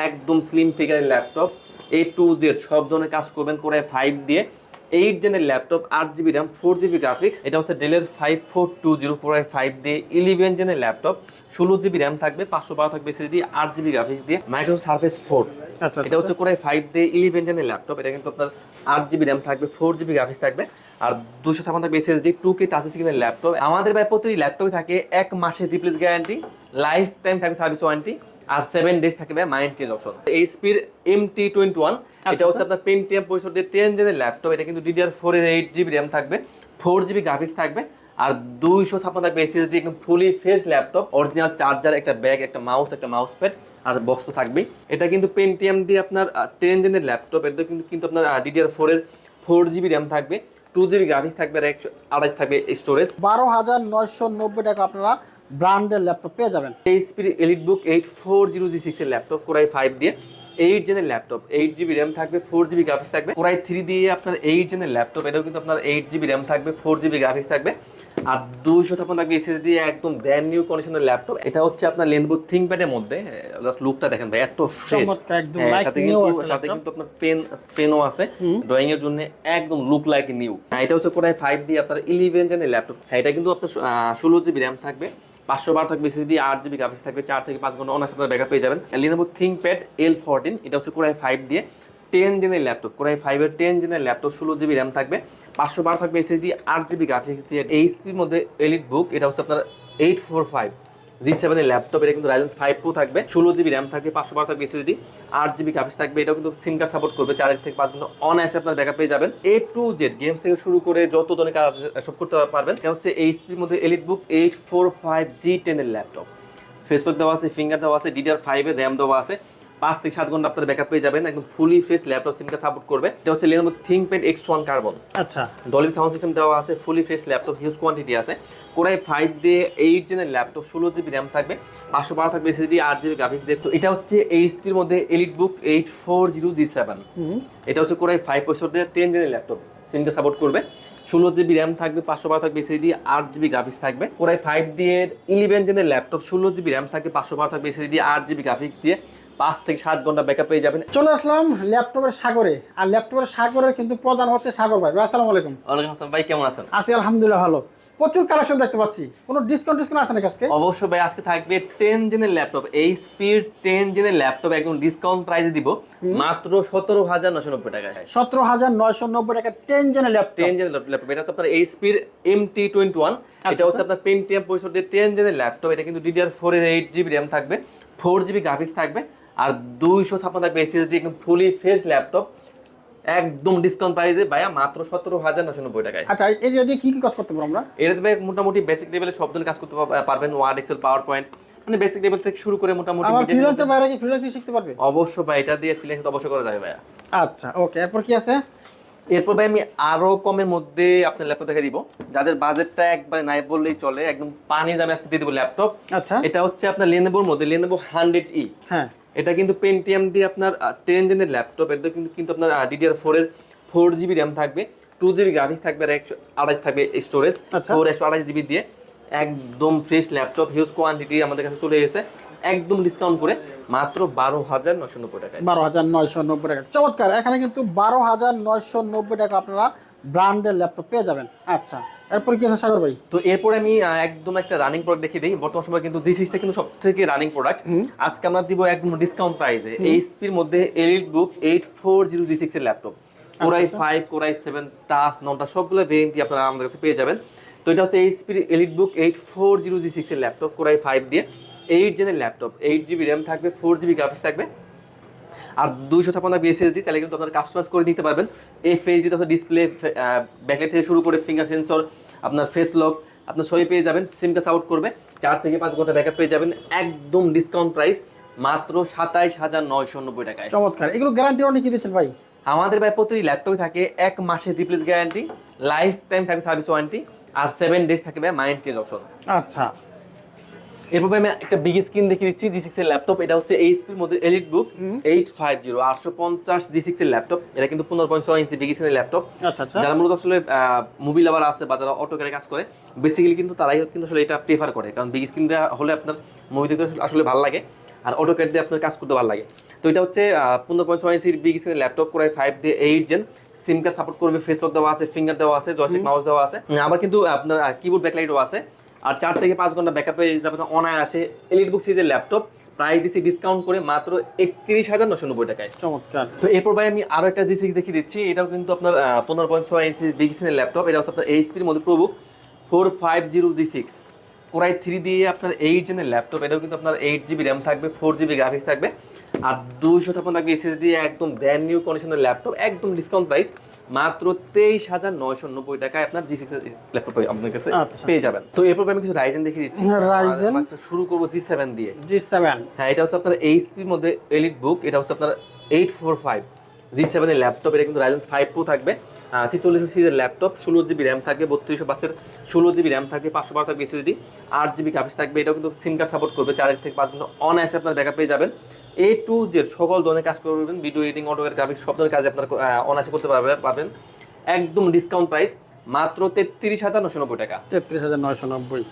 একদম স্লিম ফিগারের laptop, A to Z সব ধরনের কাজ করবেন Core i5 দিয়ে। 8 জেনের laptop, 8 GB RAM, 4 GB graphics. এটা হচ্ছে ডেলের 5420 Core i5 দিয়ে 11 জেনের ল্যাপটপ, 16 GB র্যাম থাকবে, 512 থাকবে SSD, 8 GB গ্রাফিক্স দিয়ে মাইক্রোসফট সারফেস 4। আচ্ছা, এটা হচ্ছে Core i5 দিয়ে 11 জেনের ল্যাপটপ, এটা কিন্তু আপনার 8 GB র্যাম থাকবে, 4 GB গ্রাফিক্স থাকবে, আর 256 থাকবে SSD, 2K টাচ স্ক্রিনের ল্যাপটপ। আমাদের ভাই প্রতিটি ল্যাপটপে থাকে 1 মাসের রিপ্লেস গ্যারান্টি, লাইফ টাইম থাকবে সার্ভিস ওয়ারেন্টি, আর 7 ডেজ থাকবে মাইন্টেন্স অপশন। এইচপির MT21, এটা হচ্ছে আপনার পেন্টিয়াম প্রসেসর দিয়ে 10 জেনের ল্যাপটপ, এটা কিন্তু DDR4 এর 8 GB র্যাম থাকবে, 4 GB গ্রাফিক্স থাকবে, আর 256 থাকবে SSD, একদম fully fresh laptop, original charger, একটা ব্যাগ, একটা মাউস প্যাড, আর বক্স তো থাকবেই। এটা কিন্তু পেন্টিয়াম দিয়ে আপনার 10 জেনের ল্যাপটপ, এটা কিন্তু আপনার DDR4 এর 4 GB র্যাম থাকবে, 2 GB গ্রাফিক্স থাকবে, আর 128 থাকবে স্টোরেজ। 12,990 টাকা আপনারা ব্র্যান্ডের ল্যাপটপ পেয়ে যাবেন। এইচপির এলিটবুক 840G6 এর ল্যাপটপ, Core i5 দিয়ে 8 জেনের ল্যাপটপ, 8 GB র্যাম থাকবে, 4 GB গ্রাফিক্স থাকবে। Core i3 দিয়ে আপনার 8 জেনের ল্যাপটপ, এটাও কিন্তু আপনার 8 GB র্যাম থাকবে, 4 GB গ্রাফিক্স থাকবে, আর 256 থাকবে SSD, একদম ব্র্যান্ড নিউ কন্ডিশনের ল্যাপটপ। এটা হচ্ছে আপনার Lenovo ThinkPad এর মধ্যে, জাস্ট লুকটা দেখেন ভাই, এত ফ্রেশ। সাথে কিন্তু আপনার পেনও আছে ড্রয়িং এর জন্য, একদম লুক লাইক নিউ। এটা হচ্ছে Core i5 দিয়ে আপনার 11 জেনের ল্যাপটপ, এটা কিন্তু আপনার 16 GB র্যাম থাকবে, 512 থাকবে SSD, 8 GB গ্রাফিক্স থাকবে, 4 থেকে 5 ঘন্টা অনায়াসে আপনারা ব্যাকআপ পেয়ে যাবেন। Lenovo ThinkPad L14, এটা হচ্ছে Core i5 দিয়ে 10 জেনের ল্যাপটপ, Core i5 এর 10 জেনের ল্যাপটপ, 16 GB র্যাম থাকবে, 512 থাকবে SSD, 8 GB গ্রাফিক্স দিয়ে। এইচপির মধ্যে এলিটবুক, এটা হচ্ছে আপনার 845G7 এর ল্যাপটপ, এটা কিন্তু Ryzen 5 Pro থাকবে, 16 GB র্যাম থাকবে, 512 থাকবে SSD, 8 GB গ্রাফিক্স থাকবে, এটাও কিন্তু সিম কার্ড সাপোর্ট করবে, 4 থেকে 5 ঘন্টা অনায়াসে আপনার ব্যাকআপ পেয়ে যাবেন। A to Z গেমস থেকে শুরু করে যত ধরনের কাজ আছে সব করতে পারবেন। এটা হচ্ছে এইচপির মধ্যে এলিটবুক 845G10 এর ল্যাপটপ, ফেসলক দেওয়া আছে, ফিঙ্গার দেওয়া আছে, DDR5 এর র্যাম দেওয়া আছে, 5 থেকে 7 ঘন্টা আপনার ব্যাকআপ পেয়ে যাবেন, একদম fully fresh laptop, SIM card support করবে। এটা হচ্ছে Lenovo ThinkPad X1 কার্বন, আচ্ছা, ডলবি সাউন্ড সিস্টেম দেওয়া আছে, fully fresh laptop, huge quantity আছে। Core i5 দিয়ে 8 জেনের ল্যাপটপ, 16 GB র্যাম থাকবে, 512 থাকবে SSD, 8 GB গ্রাফিক্স দিয়ে। তো এটা হচ্ছে এইচপির মধ্যে এলিটবুক 840G7, এটা হচ্ছে Core i5 প্রসেসর দিয়ে 10 জেনের ল্যাপটপ, সিম কার্ড সাপোর্ট করবে, 16 GB র্যাম থাকবে, 512 থাকবে SSD, 8 GB গ্রাফিক্স থাকবে। Core i5 দিয়ে 11 জেনের ল্যাপটপ, 16 GB র্যাম থাকবে, 512 থাকবে SSD, 8 GB গ্রাফিক্স দিয়ে 5 থেকে 7 ঘন্টা ব্যাকআপ পেয়ে যাবেন। চলে আসলাম ল্যাপটপের সাগরে, আর ল্যাপটপের সাগরের কিন্তু প্রধান হচ্ছে সাগর ভাই। আসসালামু আলাইকুম। ওয়ালাইকুম আসসালাম ভাই, কেমন আছেন? আছি আলহামদুলিল্লাহ ভালো। প্রচুর কালেকশন দেখতে পাচ্ছি, কোনো ডিসকাউন্ট আছে নাকি আজকে? অবশ্যই ভাই, আজকে থাকবে 10 জেনের ল্যাপটপ, এইচপির 10 জেনের ল্যাপটপ, একদম ডিসকাউন্ট প্রাইসে দিব মাত্র 17,990 টাকায়। 17,990 টাকা 10 জেনের ল্যাপটপ। 10 জেনের ল্যাপটপ, এটা হচ্ছে আপনার এইচপির MT21, এটা হচ্ছে আপনার পেন্টিয়াম প্রসেসর দিয়ে 10 জেনের ল্যাপটপ, এটা কিন্তু DDR4 এর 8 GB র্যাম থাকবে, 4 GB গ্রাফিক্স থাকবে, আর 256 থাকবে SSD, একদম ফুলি ফ্রেশ ল্যাপটপ, একদম ডিসকাউন্ট প্রাইসে ভাইয়া মাত্র 17,990 টাকায়। আচ্ছা, এই দিয়ে কি কাজ করতে পারবো আমরা? এটাতে ভাই মোটামুটি বেসিক লেভেলে সব ধরনের কাজ করতে পারবেন, ওয়ার্ড, এক্সেল, পাওয়ার পয়েন্ট, মানে বেসিক লেভেল থেকে শুরু করে মোটামুটি। আমার ফ্রিল্যান্সার বাইরে কি ফ্রিল্যান্সিং শিখতে পারবে? অবশ্যই ভাই, এটা দিয়ে ফ্রিল্যান্সিং তো অবশ্যই করা যাবে ভাইয়া। আচ্ছা, ওকে, এরপর কি আছে? এরপর ভাই আমি আরো কমের মধ্যে আপনার ল্যাপটপ দেখে দিব, যাদের বাজেটটা একবারে নাই বললেই চলে, একদম পানির দামে আজকে দিয়ে দিব ল্যাপটপ। আচ্ছা, এটা হচ্ছে আপনার Lenovoর মধ্যে Lenovo 100E, হ্যাঁ, এটা কিন্তু পেন্টিয়াম দিয়ে আপনার 10 জেনের ল্যাপটপ, এটা কিন্তু আপনার DDR4 এর 4 GB র্যাম থাকবে, 2 GB গ্রাফিক্স থাকবে, আর 128 থাকবে স্টোরেজ, 128 GB দিয়ে একদম ফ্রেশ ল্যাপটপ, হিউজ কোয়ান্টিটি আমাদের কাছে চলে এসেছে, একদম ডিসকাউন্ট করে মাত্র 12,990 টাকায়। 12,990 টাকা, চমৎকার। এখানে কিন্তু 12,990 টাকা আপনারা ব্র্যান্ডের ল্যাপটপ পেয়ে যাবেন। আচ্ছা, এরপর কি আছে সাগর ভাই? তো এরপরে আমি একদম একটা রানিং প্রোডাক্ট দেখিয়ে দিই। বর্তমান সময় কিন্তু G6টা কিন্তু সব থেকে রানিং প্রোডাক্ট, আজকে আমরা দিব একদম ডিসকাউন্ট প্রাইসে। এইচপির মধ্যে এলিটবুক 840G6 এর laptop, Core i5, Core i7, touch, নটা সবগুলো ভেরিয়েন্টই আপনারা আমাদের কাছে পেয়ে যাবেন। তো এটা হচ্ছে এইচপির এলিটবুক 840G6 এর ল্যাপটপ, Core i5 দিয়ে 8 জেনের ল্যাপটপ, 8 GB র্যাম থাকবে, 4 GB গ্রাফিক্স থাকবে, আর 256 SSD, চাইলে কিন্তু আপনারা কাস্টমাইজ করে নিতে পারবেন। FHD ডিসপ্লে, ব্যাকলাইট থেকে শুরু করে ফিঙ্গার সেন্সর, আপনার ফেস লক, আপনার সবই পেয়ে যাবেন, সিম কার্ড সাপোর্ট করবে, 4 থেকে 5 ঘন্টা ব্যাকআপ পেয়ে যাবেন, একদম ডিসকাউন্ট প্রাইস মাত্র 27,990 টাকায়। চমৎকার। এগুলো গ্যারান্টি ওয়ারেন্টি কি দিচ্ছেন ভাই? আমাদের ভাই প্রতিটি ল্যাপটপে থাকে 1 মাসের রিপ্লেস গ্যারান্টি, লাইফ টাইম থাকবে সার্ভিস ওয়ারেন্টি, আর 7 ডেজ থাকবে মাইন্টেন্স অপশন। আচ্ছা, এরপর আমি একটা বিগ স্ক্রিন দেখিয়ে দিচ্ছি G6 এর ল্যাপটপ, এটা হচ্ছে এইচপির মধ্যে এলিটবুক 850 G6 এর ল্যাপটপ, এটা কিন্তু 15.6 ইঞ্চি বিগ স্ক্রিনের ল্যাপটপ। আচ্ছা, আচ্ছা, যারা মূলত আসলে মুভি লাভার আছে বা যারা অটোক্যাডে কাজ করে, বেসিক্যালি কিন্তু তারাই কিন্তু আসলে এটা প্রেফার করে, কারণ বিগ স্ক্রিন দেওয়া হলে আপনার মুভি দেখতে আসলে ভালো লাগে। আর অটোক্যাড দিয়ে আপনার কাজ করতে ভালো লাগে। তো এটা হচ্ছে 15.6 ইঞ্চির বিগ স্ক্রিনের ল্যাপটপ, কোরাই 5 দিয়ে 8 জেন, সিম কার্ড সাপোর্ট করবে, ফেস লক দেওয়া আছে, ফিঙ্গার দেওয়া আছে, জয়স্টিক মাউস দেওয়া আছে, আবার কিন্তু আপনার কিবোর্ড ব্যাকলাইটও আছে। আর 4 থেকে 5 ঘন্টা ব্যাকআপ পেয়ে যাবেন অনায়াসে। এলিটবুক সিরিজের ল্যাপটপ প্রাইস দিচ্ছি ডিসকাউন্ট করে মাত্র 31,990 টাকায়। চমৎকার। তো এরপর ভাই আমি আরো একটা G6 দেখিয়ে দিচ্ছি। এটাও কিন্তু আপনার 15.6 ইঞ্চি বিগ স্ক্রিনের ল্যাপটপ। এটা হচ্ছে আপনার এইচপির মধ্যে প্রবুক 450 G6, কোরাই 3 দিয়ে আপনার 8 জেনের ল্যাপটপ। এটাও কিন্তু আপনার 8GB র্যাম থাকবে, 4GB গ্রাফিক্স থাকবে, আর 256 থাকবে এসএসডি। একদম ব্র্যান্ড নিউ কন্ডিশনের ল্যাপটপ, একদম ডিসকাউন্ট প্রাইস মাত্র 23,990 টাকায় আপনার G6 ল্যাপটপ আপনার কাছে পেয়ে যাবেন। তো এরপর আমি কিছু রাইজেন দেখিয়ে দিচ্ছি। রাইজেন শুরু করবো G7 দিয়ে। G7, হ্যাঁ, এটা হচ্ছে আপনার এইচপির মধ্যে এলিট বুক। এটা হচ্ছে আপনার 845 G7 এর ল্যাপটপ। এটা কিন্তু Ryzen 5 Pro থাকবে, 46 সিরিজের ল্যাপটপ, 16GB র্যাম থাকবে, 3200 16GB র্যাম থাকবে, 512 থাকবে এসএসডি, 8GB গ্রাফিক্স থাকবে। এটাও কিন্তু সিম কার্ড সাপোর্ট করবে, 4 থেকে 5 ঘন্টা অনায়াসে আপনার ব্যাকআপ পেয়ে যাবেন। A to Z সকল ধরনের কাজ করবেন, ভিডিও এডিটিং, অটোক্যাড, গ্রাফিক্স সব ধরনের কাজ আপনার অনায়াসে করতে পারবেন। একদম ডিসকাউন্ট প্রাইস মাত্র 33,990 টাকা। 33,990।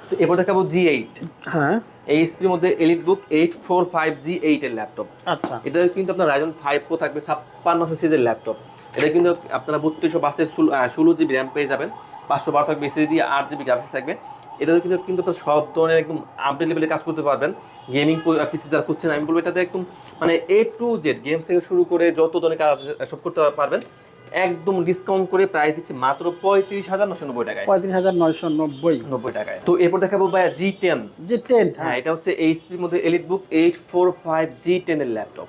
তো এরপর দেখাবো G8। হ্যাঁ, এইচপির মধ্যে এলিটবুক 845G8 এর ল্যাপটপ। আচ্ছা, এটা কিন্তু আপনার Ryzen 5 Pro থাকবে, 5600 সিরিজের ল্যাপটপ। এটা কিন্তু আপনারা 3200 16GB র্যাম পেয়ে যাবেন, 512 থাকবে এসএসডি, 8GB গ্রাফিক্স থাকবে। এটা কিন্তু আপনার সব ধরনের একদম আপডেট লেভেলে কাজ করতে পারবেন। গেমিং পিসি যারা খুঁজছেন, আমি বলবো এটাতে একদম মানে A to Z গেমস থেকে শুরু করে যত ধরনের কাজ সব করতে পারবেন। একদম ডিসকাউন্ট করে প্রাইস দিচ্ছি মাত্র 35,990 টাকায়। 35,990 টাকায়। তো এরপর দেখাবো ভাই G10। G10, হ্যাঁ, এটা হচ্ছে এইচপির মধ্যে এলিটবুক 845G10 এর ল্যাপটপ।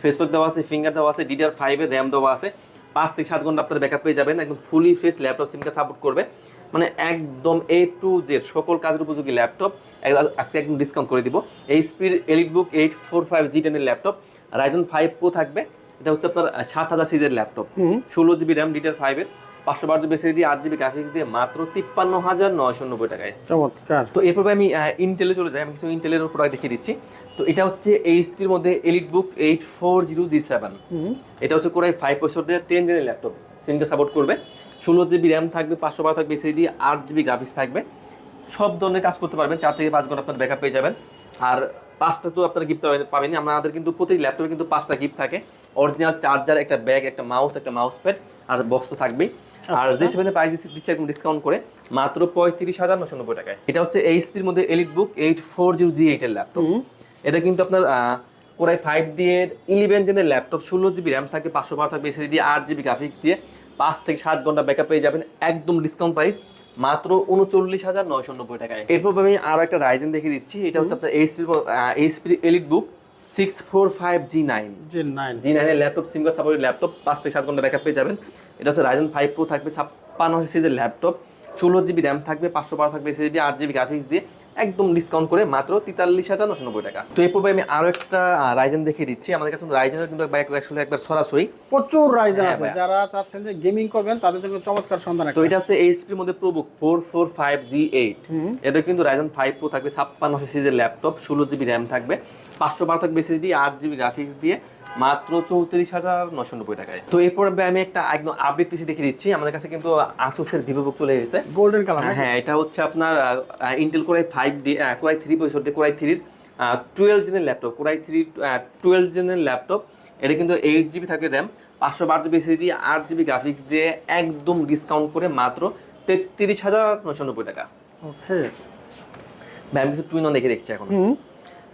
ফেসবুক দেওয়া আছে, ফিঙ্গার দেওয়া আছে, DDR5 এর র্যাম দেওয়া আছে, 5 থেকে 7 ঘন্টা আপনার ব্যাকআপ পেয়ে যাবেন। একদম ফুলি ফেস ল্যাপটপ, সিম কার্ড সাপোর্ট করবে, মানে একদম A to Z সকল কাজের উপযোগী ল্যাপটপ। আজকে একদম ডিসকাউন্ট করে দিব। এইচপির এলিটবুক 845G10 এর ল্যাপটপ, Ryzen 5 Pro থাকবে। এটা হচ্ছে আপনার 7000 সিরিজের ল্যাপটপ, 16GB র্যাম, DDR5 এর, 512 এসএসডি, 8GB গ্রাফিক্স দিয়ে মাত্র 53,990 টাকায়। চমৎকার। তো এরপর আমি ইন্টেলে চলে যাই। আমি কিছু ইন্টেলের প্রোডাক্ট দেখিয়ে দিচ্ছি। তো এটা হচ্ছে এইচপির মধ্যে এলিটবুক 840G7। এটা হচ্ছে কোরাই 5 প্রসেসরের 10 জেনের ল্যাপটপ, সিমটা সাপোর্ট করবে, 16GB র্যাম থাকবে, 512 থাকবে এসএসডি, 8GB গ্রাফিক্স থাকবে, সব ধরনের কাজ করতে পারবেন। 4 থেকে 5 ঘন্টা আপনার ব্যাকআপ পেয়ে যাবেন। আর 5টা তো আপনারা গিফট পাবেন। আমাদের কিন্তু প্রতি ল্যাপটপে কিন্তু 5টা গিফট থাকে, অরিজিনাল চার্জার, একটা ব্যাগ, একটা মাউস, একটা মাউস প্যাড, আর বক্স তো থাকবেই। আর G7 এর প্রাইস দিচ্ছে একদম ডিসকাউন্ট করে মাত্র 35,990 টাকায়। এটা হচ্ছে এইচপির মধ্যে এলিটবুক 840G8 এর ল্যাপটপ। এটা কিন্তু আপনার কোরাই 5 দিয়ে 11 জেনের ল্যাপটপ, 16GB র্যাম থাকবে, 512 থাকবে এসএসডি, 8GB গ্রাফিক্স দিয়ে 5 থেকে 7 ঘন্টা ব্যাকআপ পেয়ে যাবেন। একদম ডিসকাউন্ট প্রাইস মাত্র 39,990 টাকায়। এরপর আমি আরো একটা রাইজেন দেখিয়ে দিচ্ছি। এটা হচ্ছে আপনার এইচপির এলিটবুক 645G9 এর laptop, SIM card supported laptop, 5 থেকে 7 ঘন্টা ব্যাকআপ পেয়ে যাবেন। এটা হচ্ছে Ryzen 5 Pro থাকবে, 5600 সিরিজের ল্যাপটপ, 16GB র্যাম থাকবে, 512 থাকবে এসএসডি, 8GB গ্রাফিক্স দিয়ে একদম ডিসকাউন্ট করে মাত্র 43,990 টাকা। তো এরপর আমি আরো একটা রাইজেন দেখিয়ে দিচ্ছি। আমাদের কাছে রাইজেনের কিন্তু আসলে একবার সরাসরি প্রচুর রাইজেন আছে। যারা চাচ্ছেন যে গেমিং করবেন তাদের জন্য চমৎকার সন্ধান। তো এটা হচ্ছে এইচপির মধ্যে প্রবুক 445G8। এটা কিন্তু Ryzen 5 Pro থাকবে, 5600 সিরিজের ল্যাপটপ, 16GB র্যাম থাকবে, 512 থাকবে এসএসডি, 8GB গ্রাফিক্স দিয়ে মাত্র 34,990 টাকায়। তো এরপর আমি একটা একদম আপডেট পিসি দেখিয়ে দিচ্ছি। আমাদের কাছে কিন্তু আসুসের ভিভোবুক চলে এসেছে, গোল্ডেন কালার। হ্যাঁ, এটা হচ্ছে আপনার ইন্টেল কোরাই 5 দিয়ে কোরাই 3 প্রসেসর দিয়ে কোরাই 3 12 জেনের ল্যাপটপ, কোরাই 3 12 জেনের ল্যাপটপ। এটা কিন্তু 8GB থাকবে RAM, 512GB SSD, 8GB graphics দিয়ে একদম ডিসকাউন্ট করে মাত্র 33,990 টাকা। ওকে, আমি কিছু টুইন দেখে দেখছি এখন।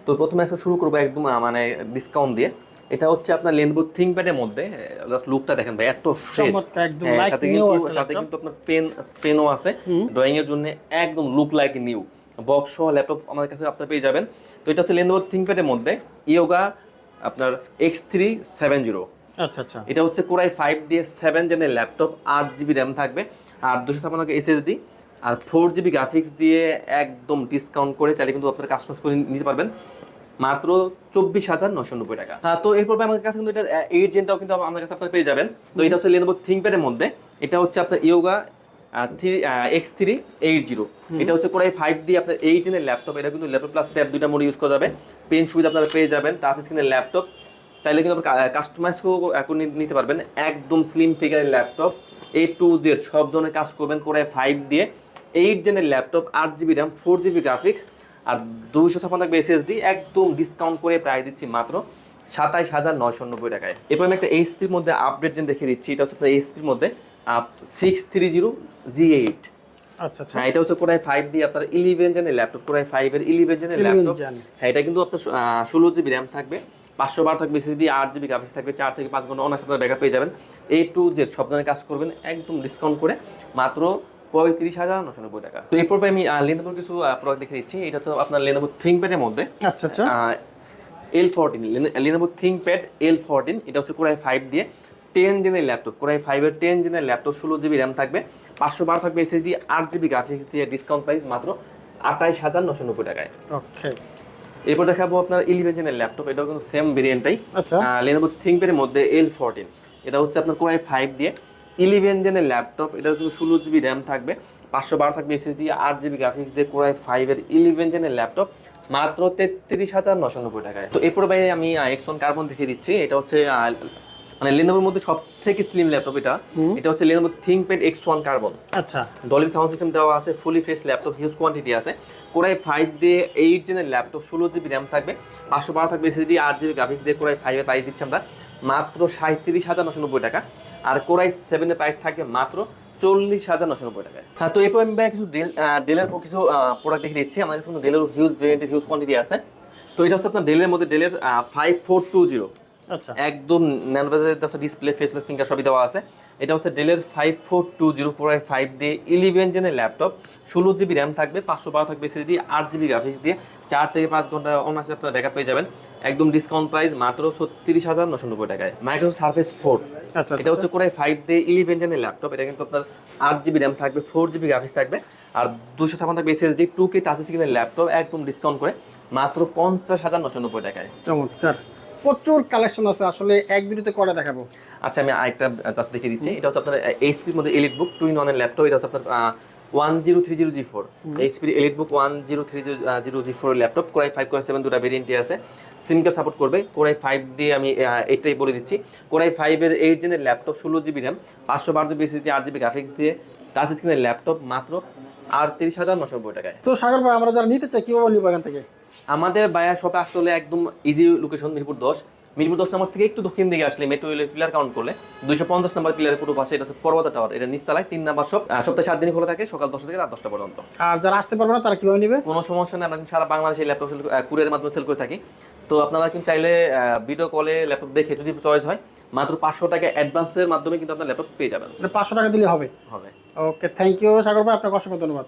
তো প্রথমে আজকে শুরু করবো একদম মানে ডিসকাউন্ট দিয়ে। এটা হচ্ছে আপনার লেনোভো থিংকপ্যাডের মধ্যে, জাস্ট লুকটা দেখেন ভাই, এত ফ্রেশ। সাথে কিন্তু আপনার পেনও আছে ড্রয়িং এর জন্য, একদম লুক লাইক নিউ। বক্স সহ ল্যাপটপ আমাদের কাছে আপনার পেয়ে যাবেন। তো এটা হচ্ছে লেনোভো থিংকপ্যাডের মধ্যে ইয়োগা আপনার X370। আচ্ছা, এটা হচ্ছে কোরাই 5 দিয়ে 7 জেনের ল্যাপটপ, 8GB র্যাম থাকবে, আর 256 এসএসডি, আর 4GB গ্রাফিক্স দিয়ে একদম ডিসকাউন্ট করে চাইলে কিন্তু আপনারা কাস্টমাইজ করে নিতে পারবেন মাত্র 24,990 টাকা। তো এরপর আমাদের কাছে কিন্তু এটা 8 জেনটাও কিন্তু আমাদের কাছে আপনারা পেয়ে যাবেন। তো এটা হচ্ছে লেনোভো থিংকপ্যাডের মধ্যে, এটা হচ্ছে আপনার ইয়োগা X380। এটা হচ্ছে কোরাই 5 দিয়ে আপনার 8 জেনের ল্যাপটপ। এটা কিন্তু ল্যাপটপ প্লাস ট্যাব দুইটা মোডে ইউজ করা যাবে। পেন সুবিধা আপনারা পেয়ে যাবেন, টাচ স্ক্রিনের ল্যাপটপ, চাইলে কিন্তু কাস্টমাইজ করে নিতে পারবেন। একদম স্লিম ফিগারের ল্যাপটপ, A to Z সব ধরনের কাজ করবেন। কোরাই 5 দিয়ে 8 জেনের laptop, 8GB RAM, 4GB graphics, আর 256 থাকবে এসএসডি, একদম ডিসকাউন্ট করে প্রাইস দিচ্ছি মাত্র 27,990 টাকায়। এরপর আমি একটা এইচপির মধ্যে আপডেট জেন দেখিয়ে দিচ্ছি। এটা হচ্ছে এইচপির মধ্যে 630G8। আচ্ছা আচ্ছা, হ্যাঁ, এটা হচ্ছে কোরাই 5 দিয়ে আপনার 11 জেনের ল্যাপটপ, কোরাই 5 এর 11 জেনের ল্যাপটপ। হ্যাঁ, এটা কিন্তু আপনার 16GB র্যাম থাকবে, 512 থাকবে এসএসডি, 8GB গ্রাফিক্স থাকবে, 4 থেকে 5 ঘন্টা অনায়াসে আপনার ব্যাকআপ পেয়ে যাবেন। A to Z সব ধরনের কাজ করবেন একদম ডিসকাউন্ট করে মাত্র 35,990 টাকা। তো এরপর আমি লেনোভোর কিছু প্রোডাক্ট দেখে দিচ্ছি। এটা হচ্ছে আপনার লেনোভো থিংকপ্যাডের মধ্যে আচ্ছা আচ্ছা, L14, লেনোভো থিংকপ্যাড L14। এটা হচ্ছে কোরাই 5 দিয়ে 10 জেনের ল্যাপটপ, কোরাই 5 এর 10 জেনের ল্যাপটপ, 16GB র্যাম থাকবে, 512 থাকবে এসএসডি, 8GB গ্রাফিক্স দিয়ে ডিসকাউন্ট প্রাইস মাত্র 28,990 টাকায়। ওকে। এরপর দেখাবো আপনার 11 জেনের ল্যাপটপ। এটাও কিন্তু সেম ভেরিয়েন্টটাই, আচ্ছা, লেনোভো থিংকপ্যাডের মধ্যে L14। এটা হচ্ছে আপনার কোরাই 5 দিয়ে 11 জেনের ল্যাপটপ, এটাও কিন্তু 16GB র্যাম থাকবে, 512 থাকবে এসএসডি, 8GB গ্রাফিক্স দিয়ে কোরাই 5 এর 11 জেনের ল্যাপটপ মাত্র 33,990 টাকায়। তো এরপর ভাই আমি X1 কার্বন দেখিয়ে দিচ্ছি। এটা হচ্ছে মানে লেনোভোর মধ্যে সব থেকে স্লিম ল্যাপটপ। এটা হচ্ছে লেনোভো থিংকপ্যাড X1 কার্বন। আচ্ছা, ডলবি সাউন্ড সিস্টেম দেওয়া আছে, fully fresh laptop, huge quantity আছে। কোরাই 5 দিয়ে 8 জেনের ল্যাপটপ, 16GB র্যাম থাকবে, 512 থাকবে এসএসডি, 8GB গ্রাফিক্স দিয়ে কোরাই 5 এর প্রাইস দিচ্ছি আমরা মাত্র 37,990 টাকা। আর কোরাই 7 এর প্রাইস থাকবে মাত্র 40,990 টাকায়। হ্যাঁ, তো এরপর আমি কিছু ডেলের কিছু প্রোডাক্ট দেখে দিচ্ছি। আমাদের কাছে ডেলের হিউজ ভেরিয়েন্টের হিউজ কোয়ান্টিটি আছে। তো এটা হচ্ছে আপনার ডেলের মধ্যে ডেলের 5420। আচ্ছা, একদম ন্যানোভেজের ডিসপ্লে, ফেসবুক ফিঙ্গার সবই দেওয়া আছে। এটা হচ্ছে ডেলের 5420 কোরাই 5 দিয়ে 11 জেনের ল্যাপটপ, 16GB র্যাম থাকবে, 512 থাকবে এসএসডি, 8GB গ্রাফিক্স দিয়ে 4 থেকে 5 ঘন্টা অনায়াসে আপনারা ব্যাকআপ পেয়ে যাবেন একদম ডিসকাউন্ট প্রাইস মাত্র 36,990 টাকায়। Microsoft surface 4। আচ্ছা, এটা হচ্ছে কোরাই 5 দিয়ে 11 জেনের ল্যাপটপ। এটা কিন্তু আপনার 8GB র্যাম থাকবে, 4GB গ্রাফিক্স থাকবে, আর 256 থাকবে এসএসডি, 2K টাচ স্ক্রিনের ল্যাপটপ একদম ডিসকাউন্ট করে মাত্র 50,990 টাকায়। চমৎকার, প্রচুর কালেকশন আছে, আসলে এক ভিডিওতে করে দেখাবো। আচ্ছা, আমি আরেকটা জাস্ট দেখিয়ে দিচ্ছি। এটা হচ্ছে আপনার এইচপির মধ্যে এলিটবুক 2-in-1 এর ল্যাপটপ। এটা হচ্ছে আপনার 1030G4 এইচপির EliteBook 1030G4 laptop, core i 5 core i 7 দুটো ভেরিয়েন্টই আছে। সিম কার্ড সাপোর্ট করবে। কোরাই 5 দিয়ে আমি এটাই বলে দিচ্ছি, কোরাই 5 এর 8 জেনের laptop, 16GB RAM, 512GB SSD, 8GB graphics দিয়ে টাচ স্ক্রিনের ল্যাপটপ মাত্র 38,990 টাকায়। তো সাগর ভাই, আমরা যারা নিতে চাই কিভাবে নিব এখান থেকে? আমাদের বায়া শপে আসতে হলে একদম ইজি লোকেশন, মিরপুর 10 নম্বর থেকে একটু দক্ষিণ দিকে আসলে মেট্রো রেলের পিলার কাউন্ট করলে 250 নম্বর পিলারের পুরো পাশে এটা হচ্ছে পর্বতা টাওয়ার। এটা নিচতলায় 3 নাম্বার শপ, সপ্তাহে 7 দিন খোলা থাকে, সকাল 10টা থেকে রাত 10টা পর্যন্ত। আর যারা আসতে পারবে না তারা কিভাবে নিবে? কোনো সমস্যা নেই, আমরা কিন্তু সারা বাংলাদেশে ল্যাপটপ কুরিয়ারের মাধ্যমে সেল করে থাকি। তো আপনারা কিন্তু চাইলে ভিডিও কলে ল্যাপটপ দেখে যদি চয়েস হয় মাত্র 500 টাকা অ্যাডভান্সের মাধ্যমে কিন্তু আপনার ল্যাপটপ পেয়ে যাবেন। 500 টাকা দিলে হবে? হবে। ওকে, থ্যাংক ইউ সাগর ভাই, আপনাকে অসংখ্য ধন্যবাদ।